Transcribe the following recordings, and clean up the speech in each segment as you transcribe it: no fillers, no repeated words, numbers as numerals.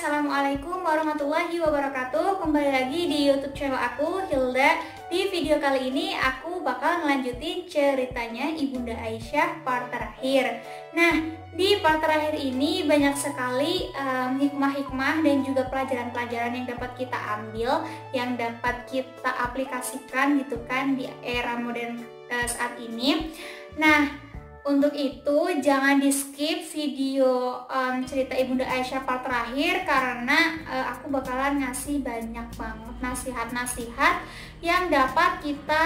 Assalamualaikum warahmatullahi wabarakatuh. Kembali lagi di YouTube channel aku, Hilda. Di video kali ini aku bakal ngelanjutin ceritanya Ibunda Aisyah part terakhir. Nah, di part terakhir ini banyak sekali hikmah-hikmah dan juga pelajaran-pelajaran yang dapat kita ambil, yang dapat kita aplikasikan gitu kan di era modern saat ini. Nah, untuk itu jangan di skip video cerita Ibunda Aisyah part terakhir, karena aku bakalan ngasih banyak banget nasihat-nasihat yang dapat kita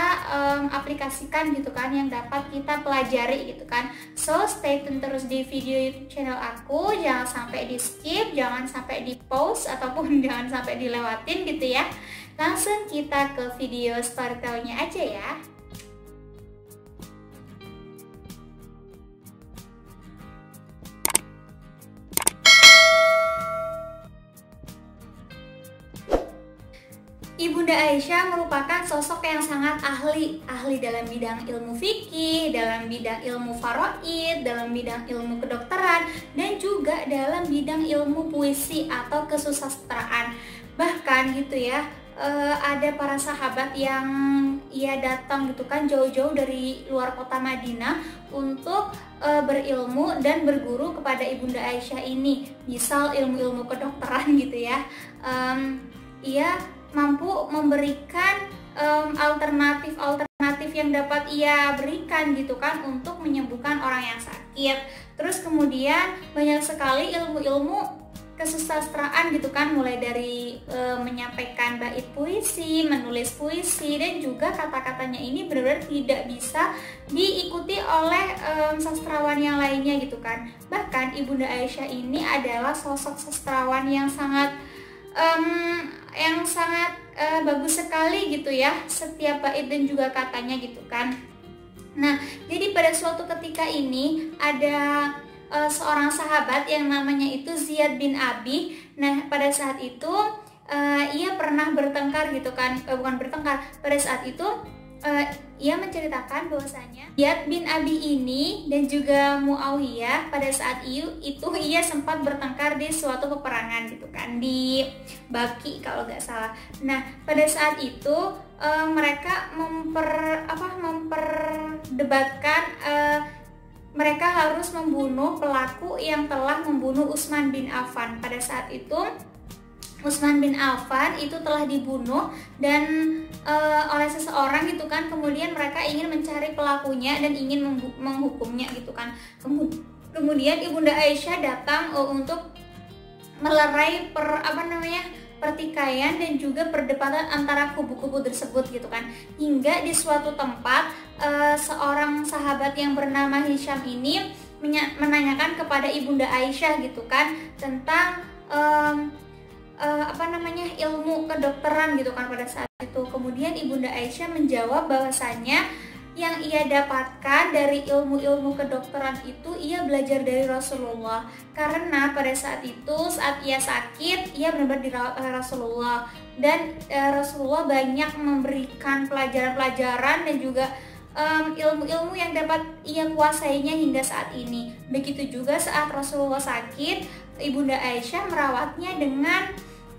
aplikasikan gitu kan, yang dapat kita pelajari gitu kan. So stay tune terus di video YouTube channel aku, jangan sampai di skip, jangan sampai di pause ataupun jangan sampai dilewatin gitu ya. Langsung kita ke video storytellnya aja ya. Ibunda Aisyah merupakan sosok yang sangat ahli dalam bidang ilmu fikih, dalam bidang ilmu faraid, dalam bidang ilmu kedokteran, dan juga dalam bidang ilmu puisi atau kesusastraan. Bahkan gitu ya, ada para sahabat yang ia datang gitu kan jauh-jauh dari luar kota Madinah untuk berilmu dan berguru kepada Ibunda Aisyah ini. Misal ilmu-ilmu kedokteran gitu ya, ia mampu memberikan alternatif yang dapat ia berikan gitu kan untuk menyembuhkan orang yang sakit. Terus kemudian banyak sekali ilmu-ilmu kesusastraan gitu kan, mulai dari menyampaikan bait puisi, menulis puisi, dan juga kata-katanya ini benar-benar tidak bisa diikuti oleh sastrawan yang lainnya gitu kan. Bahkan Ibunda Aisyah ini adalah sosok sastrawan yang sangat bagus sekali gitu ya, setiap bait dan juga katanya gitu kan. Nah, jadi pada suatu ketika ini ada seorang sahabat yang namanya itu Ziyad bin Abi. Nah, pada saat itu ia pernah bertengkar gitu kan, bukan bertengkar, pada saat itu ia menceritakan bahwasanya Ziyad bin Abi ini dan juga Muawiyah pada saat itu ia sempat bertengkar di suatu peperangan gitu kan, di Baki kalau nggak salah. Nah, pada saat itu mereka memperdebatkan mereka harus membunuh pelaku yang telah membunuh Utsman bin Affan. Pada saat itu Utsman bin Affan itu telah dibunuh dan oleh seseorang gitu kan. Kemudian mereka ingin mencari pelakunya dan ingin menghukumnya gitu kan. Kemudian Ibunda Aisyah datang untuk melerai pertikaian dan juga perdebatan antara kubu-kubu tersebut gitu kan. Hingga di suatu tempat seorang sahabat yang bernama Hisham ini menanyakan kepada Ibunda Aisyah gitu kan tentang ilmu kedokteran gitu kan pada saat itu. Kemudian Ibunda Aisyah menjawab bahwasanya yang ia dapatkan dari ilmu-ilmu kedokteran itu ia belajar dari Rasulullah, karena pada saat itu saat ia sakit ia benar-benar dirawat oleh Rasulullah, dan Rasulullah banyak memberikan pelajaran-pelajaran dan juga ilmu-ilmu yang dapat ia kuasainya hingga saat ini. Begitu juga saat Rasulullah sakit, Ibunda Aisyah merawatnya dengan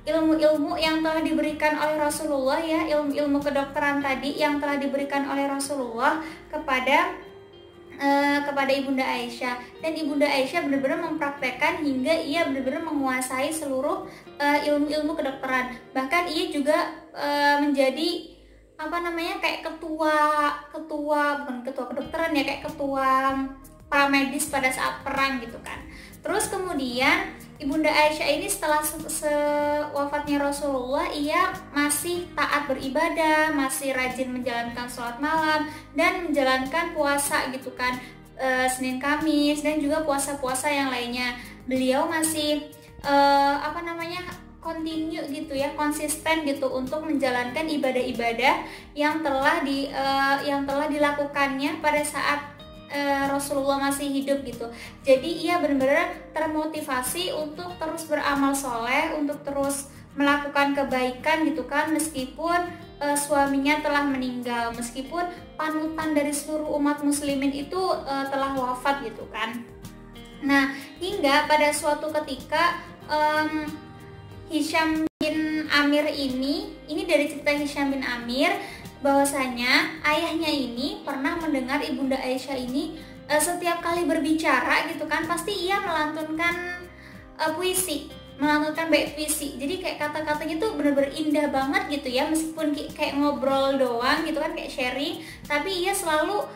ilmu-ilmu yang telah diberikan oleh Rasulullah ya, ilmu-ilmu kedokteran tadi yang telah diberikan oleh Rasulullah kepada Ibunda Aisyah. Dan Ibunda Aisyah benar-benar mempraktekkan hingga ia benar-benar menguasai seluruh ilmu-ilmu kedokteran. Bahkan ia juga menjadi kayak ketua bukan ketua kedokteran ya, kayak ketua para medis pada saat perang gitu kan. Terus kemudian Ibunda Aisyah ini setelah wafatnya Rasulullah, ia masih taat beribadah, masih rajin menjalankan sholat malam dan menjalankan puasa gitu kan, Senin Kamis dan juga puasa-puasa yang lainnya. Beliau masih continue gitu ya, konsisten gitu untuk menjalankan ibadah-ibadah yang telah dilakukannya pada saat Rasulullah masih hidup gitu. Jadi ia benar-benar termotivasi untuk terus beramal soleh, untuk terus melakukan kebaikan gitu kan, meskipun suaminya telah meninggal, meskipun panutan dari seluruh umat muslimin itu telah wafat gitu kan. Nah, hingga pada suatu ketika Hisham bin Amir ini dari cerita Hisham bin Amir, bahwasanya ayahnya ini pernah mendengar Ibunda Aisyah ini setiap kali berbicara gitu kan pasti ia melantunkan puisi, melantunkan bait puisi. Jadi kayak kata-katanya tuh bener-bener indah banget gitu ya, meskipun kayak ngobrol doang gitu kan, kayak sharing, tapi ia selalu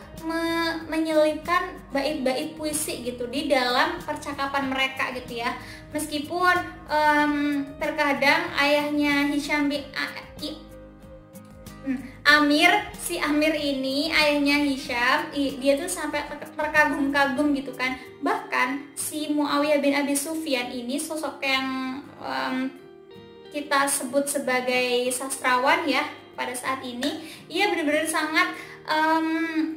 menyelipkan bait-bait puisi gitu di dalam percakapan mereka gitu ya. Meskipun terkadang ayahnya Hisham bin Amir, si Amir ini ayahnya Hisham, dia tuh sampai terkagum-kagum gitu kan. Bahkan si Muawiyah bin Abi Sufyan ini sosok yang kita sebut sebagai sastrawan ya pada saat ini, ia benar-benar sangat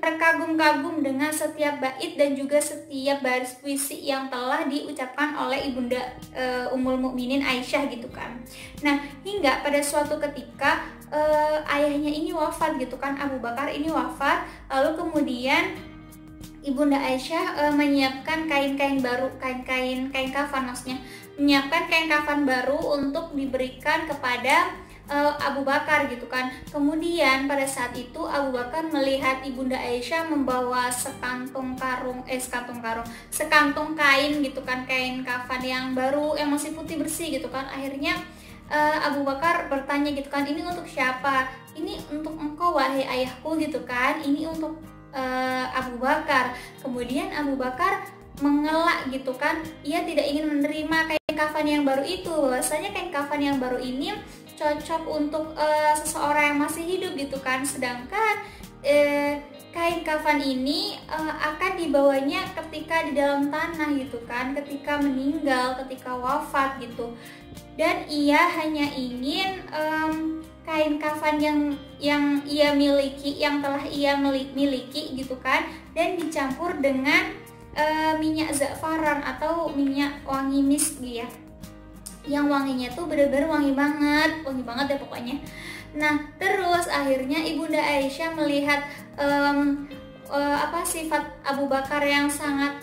terkagum-kagum dengan setiap bait dan juga setiap baris puisi yang telah diucapkan oleh Ibunda Ummul Mukminin Aisyah gitu kan. Nah, hingga pada suatu ketika ayahnya ini wafat gitu kan, Abu Bakar ini wafat, lalu kemudian Ibunda Aisyah menyiapkan kain-kain baru, kain kafan maksudnya, menyiapkan kain kafan baru untuk diberikan kepada Abu Bakar gitu kan. Kemudian pada saat itu Abu Bakar melihat Ibunda Aisyah membawa sekantung kain gitu kan, kain kafan yang baru yang masih putih bersih gitu kan. Akhirnya Abu Bakar bertanya gitu kan, ini untuk siapa? Ini untuk engkau wahai ayahku gitu kan, ini untuk Abu Bakar. Kemudian Abu Bakar mengelak gitu kan, ia tidak ingin menerima kain kafan yang baru itu. Bahwasanya kain kafan yang baru ini cocok untuk seseorang yang masih hidup gitu kan, sedangkan kain kafan ini akan dibawanya ketika di dalam tanah gitu kan, ketika meninggal, ketika wafat gitu. Dan ia hanya ingin kain kafan yang ia miliki, yang telah ia miliki gitu kan, dan dicampur dengan minyak za'faran atau minyak wangi misk ya, yang wanginya tuh bener-bener wangi banget deh pokoknya. Nah, terus akhirnya Ibunda Aisyah melihat sifat Abu Bakar yang sangat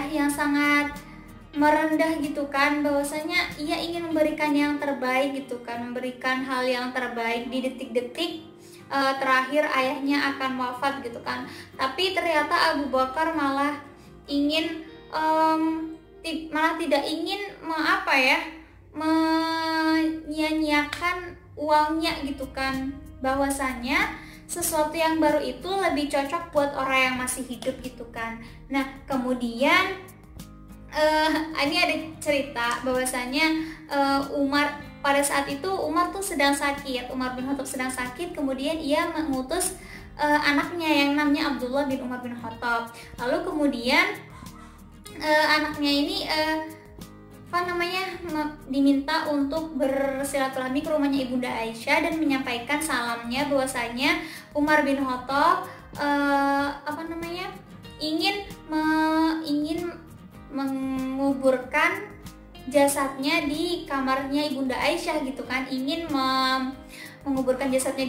yang sangat merendah gitu kan, bahwasanya ia ingin memberikan yang terbaik gitu kan, memberikan hal yang terbaik di detik-detik terakhir ayahnya akan wafat gitu kan. Tapi ternyata Abu Bakar malah tidak ingin menyia-nyiakan uangnya gitu kan, bahwasanya sesuatu yang baru itu lebih cocok buat orang yang masih hidup gitu kan. Nah, kemudian ini ada cerita bahwasanya Umar pada saat itu Umar bin Khattab sedang sakit, kemudian ia mengutus anaknya yang namanya Abdullah bin Umar bin Khattab. Lalu kemudian anaknya ini diminta untuk bersilaturahmi ke rumahnya Ibunda Aisyah dan menyampaikan salamnya bahwasanya Umar bin Khattab ingin menguburkan jasadnya di kamarnya Ibunda Aisyah gitu kan, ingin menguburkan jasadnya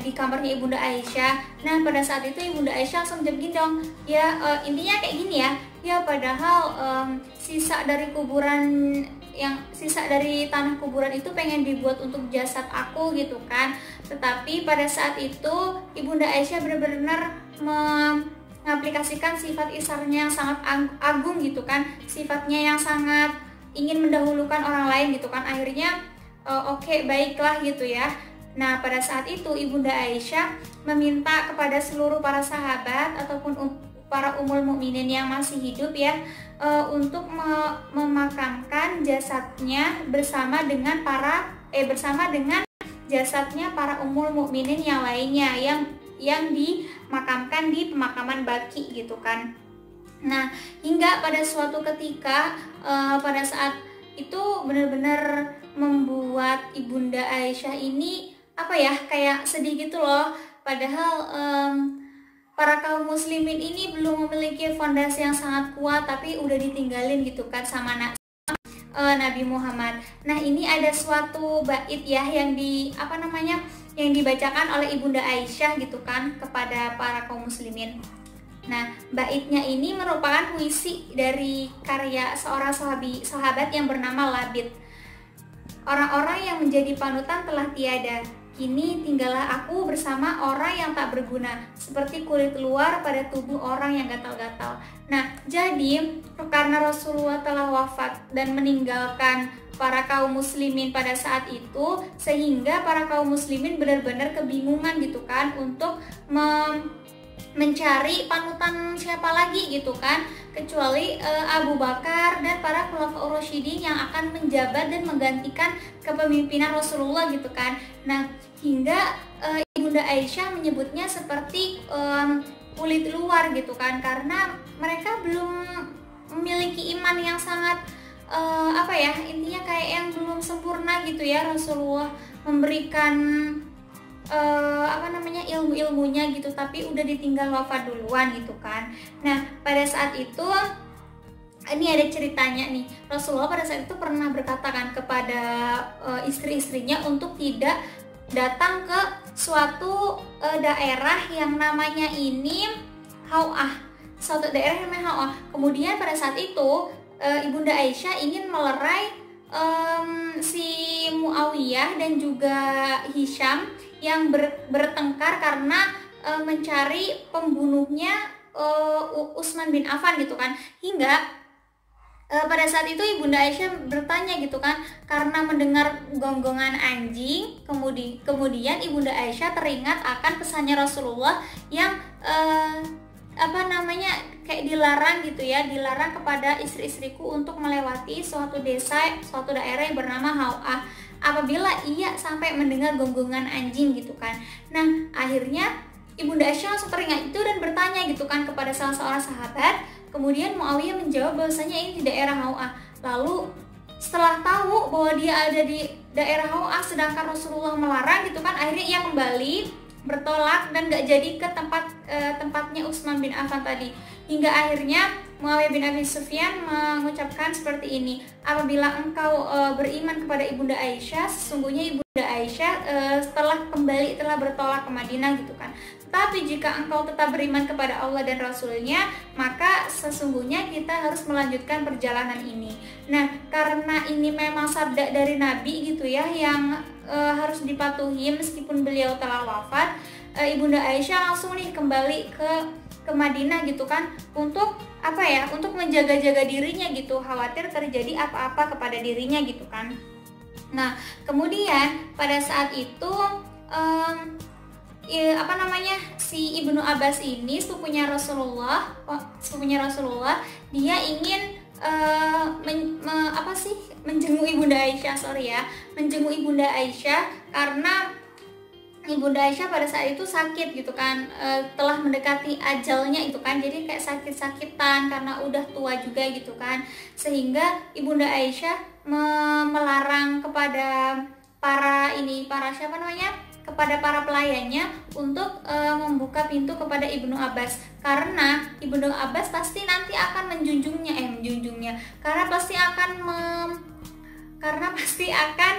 di kamarnya Ibunda Aisyah. Nah, pada saat itu Ibunda Aisyah langsung jawab gini dong, ya intinya kayak gini ya padahal sisa dari tanah kuburan itu pengen dibuat untuk jasad aku gitu kan. Tetapi pada saat itu Ibunda Aisyah benar-benar mengaplikasikan sifat isarnya yang sangat agung gitu kan, sifatnya yang sangat ingin mendahulukan orang lain gitu kan. Akhirnya oke, baiklah gitu ya. Nah, pada saat itu Ibunda Aisyah meminta kepada seluruh para sahabat ataupun para ummul mukminin yang masih hidup ya, untuk memakamkan jasadnya bersama dengan jasadnya para ummul mukminin yang lainnya yang dimakamkan di pemakaman Baqi gitu kan. Nah, hingga pada suatu ketika pada saat itu benar-benar membuat Ibunda Aisyah ini kayak sedih gitu loh. Padahal para kaum muslimin ini belum memiliki fondasi yang sangat kuat, tapi udah ditinggalin gitu kan sama Nabi Muhammad. Nah, ini ada suatu bait ya yang dibacakan oleh Ibunda Aisyah gitu kan kepada para kaum muslimin. Nah, baitnya ini merupakan puisi dari karya seorang sahabat yang bernama Labid. orang-orang yang menjadi panutan telah tiada. Kini tinggallah aku bersama orang yang tak berguna, seperti kulit luar pada tubuh orang yang gatal-gatal. Nah, jadi karena Rasulullah telah wafat dan meninggalkan para kaum muslimin pada saat itu, sehingga para kaum muslimin benar-benar kebingungan gitu kan untuk mencari panutan siapa lagi gitu kan, kecuali Abu Bakar dan para khulafaur rasyidin yang akan menjabat dan menggantikan kepemimpinan Rasulullah gitu kan. Nah, hingga Ibunda Aisyah menyebutnya seperti kulit luar gitu kan, karena mereka belum memiliki iman yang sangat intinya kayak yang belum sempurna gitu ya. Rasulullah memberikan ilmu-ilmunya gitu, tapi udah ditinggal wafat duluan gitu kan. Nah, pada saat itu ini ada ceritanya nih. Rasulullah pada saat itu pernah berkata kan kepada istri-istrinya untuk tidak datang ke suatu daerah yang namanya ini Hau'ah, suatu daerah yang namanya Hau'ah. Kemudian pada saat itu Ibunda Aisyah ingin melerai si Muawiyah dan juga Hisham yang bertengkar karena mencari pembunuhnya Utsman bin Affan gitu kan. Hingga pada saat itu Ibunda Aisyah bertanya gitu kan, karena mendengar gonggongan anjing, kemudian Ibunda Aisyah teringat akan pesannya Rasulullah yang kayak dilarang gitu ya, dilarang kepada istri-istriku untuk melewati suatu desa, suatu daerah yang bernama Hau'ah apabila ia sampai mendengar gonggongan anjing gitu kan. Nah, akhirnya Ibunda Aisyah langsung teringat itu dan bertanya gitu kan kepada salah seorang sahabat. Kemudian Muawiyah menjawab bahwasanya ini di daerah Hau'ah. Lalu setelah tahu bahwa dia ada di daerah Hau'ah sedangkan Rasulullah melarang gitu kan, akhirnya ia kembali bertolak dan gak jadi ke tempatnya Utsman bin Affan tadi. Hingga akhirnya Muawiyah bin Abi Sufyan mengucapkan seperti ini, apabila engkau beriman kepada Ibunda Aisyah, sesungguhnya Ibunda Aisyah telah bertolak ke Madinah gitu kan. Tapi jika engkau tetap beriman kepada Allah dan Rasulnya, maka sesungguhnya kita harus melanjutkan perjalanan ini. Nah, karena ini memang sabda dari Nabi gitu ya, yang harus dipatuhi meskipun beliau telah wafat, Ibunda Aisyah langsung nih kembali ke Madinah gitu kan, untuk untuk menjaga-jaga dirinya gitu, khawatir terjadi apa-apa kepada dirinya gitu kan. Nah, kemudian pada saat itu si Ibnu Abbas ini sepupunya Rasulullah, dia ingin menjenguk Ibunda Aisyah, menjenguk Ibunda Aisyah karena Ibunda Aisyah pada saat itu sakit gitu kan, telah mendekati ajalnya itu kan, jadi kayak sakit-sakitan karena udah tua juga gitu kan, sehingga Ibunda Aisyah melarang kepada kepada para pelayannya untuk membuka pintu kepada Ibnu Abbas, karena Ibnu Abbas pasti nanti akan karena pasti akan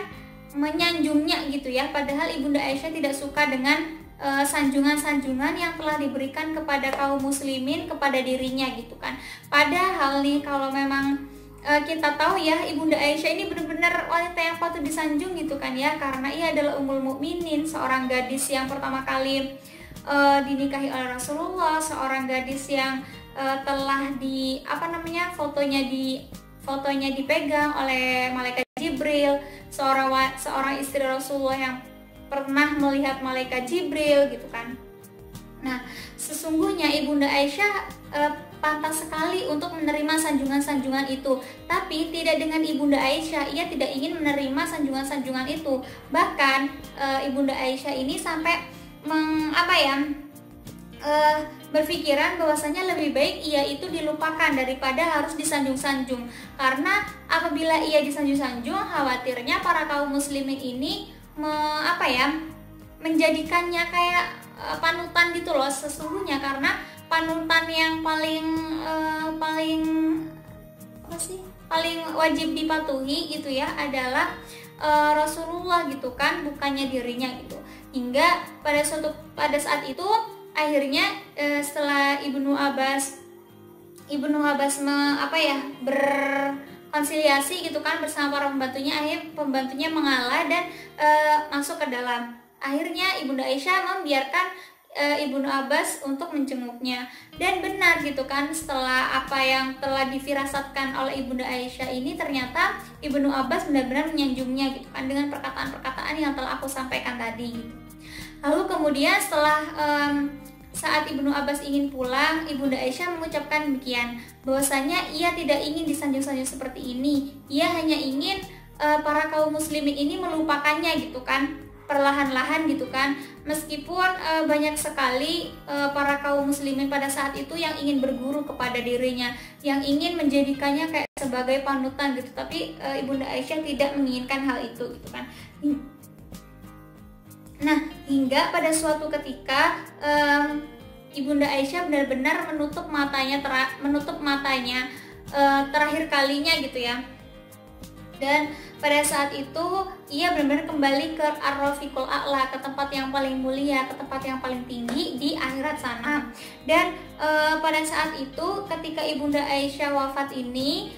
menyanjungnya gitu ya. Padahal Ibunda Aisyah tidak suka dengan sanjungan-sanjungan yang telah diberikan kepada kaum muslimin kepada dirinya gitu kan. Padahal nih kalau memang kita tahu ya, Ibunda Aisyah ini benar-benar wanita yang patut disanjung gitu kan ya, karena ia adalah Ummul Mukminin, seorang gadis yang pertama kali dinikahi oleh Rasulullah, seorang gadis yang telah fotonya dipegang oleh malaikat Jibril, seorang istri Rasulullah yang pernah melihat malaikat Jibril gitu kan. Nah, sesungguhnya Ibunda Aisyah pantas sekali untuk menerima sanjungan-sanjungan itu, tapi tidak dengan Ibunda Aisyah. Ia tidak ingin menerima sanjungan-sanjungan itu. Bahkan Ibunda Aisyah ini sampai berpikiran bahwasanya lebih baik ia itu dilupakan daripada harus disanjung-sanjung, karena apabila ia disanjung-sanjung, khawatirnya para kaum muslimin ini menjadikannya kayak panutan gitu loh sesungguhnya, karena panutan yang paling wajib dipatuhi gitu ya adalah Rasulullah gitu kan, bukannya dirinya gitu. Hingga pada saat itu akhirnya setelah Ibnu Abbas konsiliasi gitu kan bersama para pembantunya. Akhirnya pembantunya mengalah dan masuk ke dalam. Akhirnya Ibunda Aisyah membiarkan Ibnu Abbas untuk menjenguknya. Dan benar gitu kan, setelah apa yang telah difirasatkan oleh Ibunda Aisyah ini, ternyata Ibnu Abbas benar-benar menyanjungnya gitu kan dengan perkataan-perkataan yang telah aku sampaikan tadi gitu. Lalu kemudian setelah saat Ibnu Abbas ingin pulang, Ibunda Aisyah mengucapkan demikian, bahwasanya ia tidak ingin disanjung-sanjung seperti ini. Ia hanya ingin para kaum muslimin ini melupakannya gitu kan, perlahan-lahan gitu kan. Meskipun banyak sekali para kaum muslimin pada saat itu yang ingin berguru kepada dirinya, yang ingin menjadikannya kayak sebagai panutan gitu, tapi Ibunda Aisyah tidak menginginkan hal itu gitu kan. Nah, hingga pada suatu ketika Ibunda Aisyah benar-benar menutup matanya terakhir kalinya gitu ya. Dan pada saat itu ia benar-benar kembali ke Ar-Rafiqul A'la, ke tempat yang paling mulia, ke tempat yang paling tinggi di akhirat sana. Dan pada saat itu ketika Ibunda Aisyah wafat ini,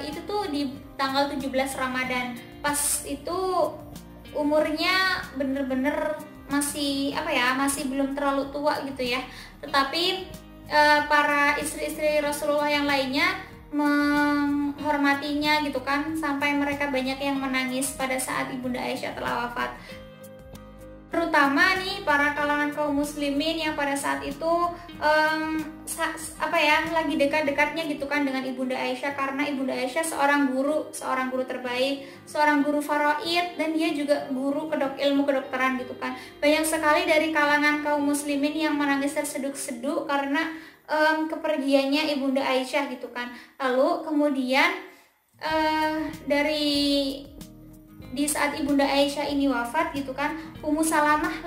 itu tuh di tanggal 17 Ramadan. Pas itu umurnya bener-bener masih masih belum terlalu tua gitu ya. Tetapi para istri-istri Rasulullah yang lainnya menghormatinya gitu kan, sampai mereka banyak yang menangis pada saat Ibunda Aisyah telah wafat. Terutama nih para kalangan kaum muslimin yang pada saat itu lagi dekat-dekatnya gitu kan dengan Ibunda Aisyah, karena Ibunda Aisyah seorang guru terbaik, seorang guru faraid, dan dia juga guru ilmu kedokteran gitu kan. Banyak sekali dari kalangan kaum muslimin yang menangis terseduk-seduk karena kepergiannya Ibunda Aisyah gitu kan. Lalu kemudian di saat Ibunda Aisyah ini wafat gitu kan, Ummu Salamah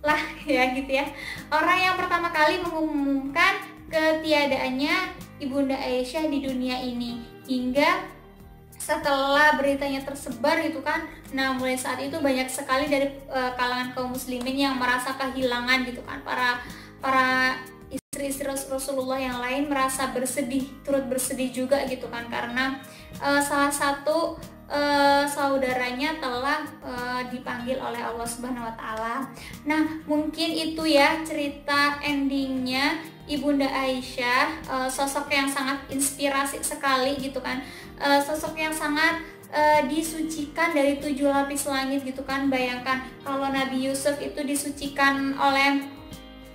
lah ya gitu ya, orang yang pertama kali mengumumkan ketiadaannya Ibunda Aisyah di dunia ini. Hingga setelah beritanya tersebar gitu kan, nah mulai saat itu banyak sekali dari kalangan kaum muslimin yang merasa kehilangan gitu kan. Para istri-istri Rasulullah yang lain merasa turut bersedih juga gitu kan, karena salah satu saudaranya telah dipanggil oleh Allah Subhanahu wa taala. Nah, mungkin itu ya cerita endingnya Ibunda Aisyah, sosok yang sangat inspirasi sekali gitu kan. Sosok yang sangat disucikan dari 7 lapis langit gitu kan. Bayangkan kalau Nabi Yusuf itu disucikan oleh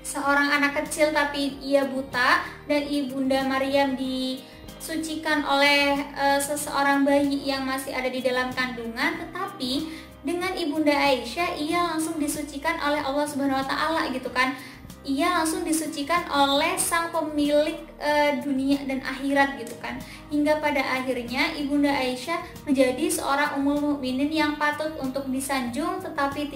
seorang anak kecil tapi ia buta, dan Ibunda Maryam disucikan oleh seseorang bayi yang masih ada di dalam kandungan, tetapi dengan Ibunda Aisyah ia langsung disucikan oleh Allah Subhanahu wa taala gitu kan. Ia langsung disucikan oleh sang pemilik dunia dan akhirat gitu kan. Hingga pada akhirnya Ibunda Aisyah menjadi seorang ummul mukminin yang patut untuk disanjung, tapi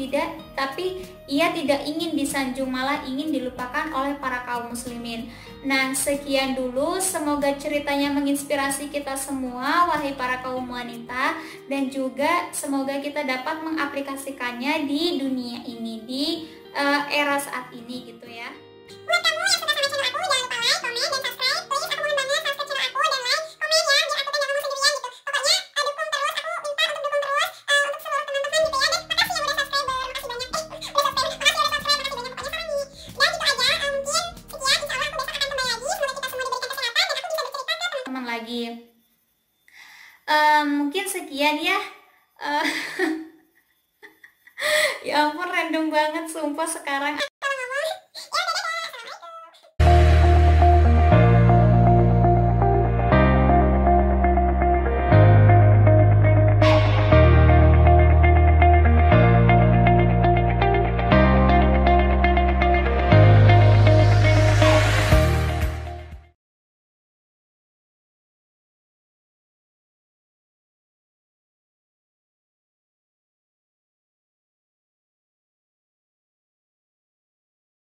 ia tidak ingin disanjung, malah ingin dilupakan oleh para kaum muslimin. Nah, sekian dulu, semoga ceritanya menginspirasi kita semua wahai para kaum wanita, dan juga semoga kita dapat mengaplikasikannya di dunia ini, di era saat ini gitu ya. Buat kamu yang suka sama channel aku, jangan lupa like, komen, dan subscribe. Please, aku mohon banget subscribe channel aku dan like, komen ya, biar aku kan gak ngomong sendirian gitu. Pokoknya dukung terus, aku minta untuk dukung terus untuk seluruh teman-teman gitu ya. Dan makasih yang udah subscriber, makasih banyak. Makasih yang udah subscribe, makasih banyak. Pokoknya sarangi. Dan gitu aja, mungkin sekian. Insya Allah aku besok akan kembali lagi. Semoga kita semua diberikan kesehatan dan aku bisa bercerita ke teman lagi. Mungkin sekian ya. Ya ampun, random banget sumpah sekarang.